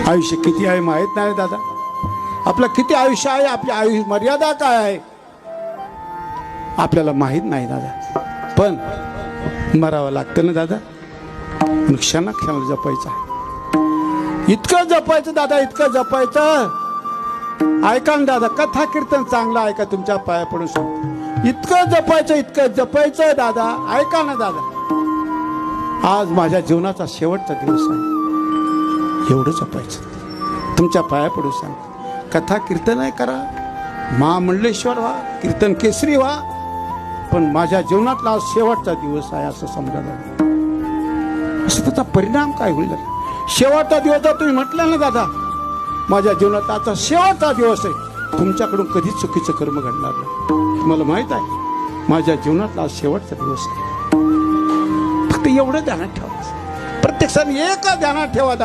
आयुष्य किती आहे माहित नाही दादा. आपलं किती आयुष्य आहे, आपली आयुष्य मर्यादा काय आहे आपल्याला माहित नाही दादा. पण मरावं लागतं ना दादा. क्षणा क्षणाला जपायचं आहे. इतकं जपायचं दादा, इतकं जपायचं. ऐका ना दादा, कथा कीर्तन चांगलं ऐका, तुमच्या पाया पडून सांगतो. इतकं जपायचं, इतकं जपायचं दादा. ऐका ना दादा, आज माझ्या जीवनाचा शेवटचा दिवस आहे. एवढं जपायचं. तुमच्या पाया पडून सांगतो. कथा कीर्तन आहे करा, महामंडलेश्वर व्हा, कीर्तन केसरी व्हा, पण माझ्या जीवनातला आज शेवटचा दिवस आहे असं समजा दादा. असं त्याचा परिणाम काय होईल दादा? शेवटचा दिवस जर तुम्ही म्हटलं ना दादा, माझ्या जीवनात आजचा शेवटचा दिवस आहे, तुमच्याकडून कधीच चुकीचं कर्म घडणार नाही. तुम्हाला माहित आहे माझ्या जीवनातला आज शेवटचा दिवस आहे. फक्त एवढं ध्यानात ठेवा. प्रत्येक सण एका ध्यानात ठेवा.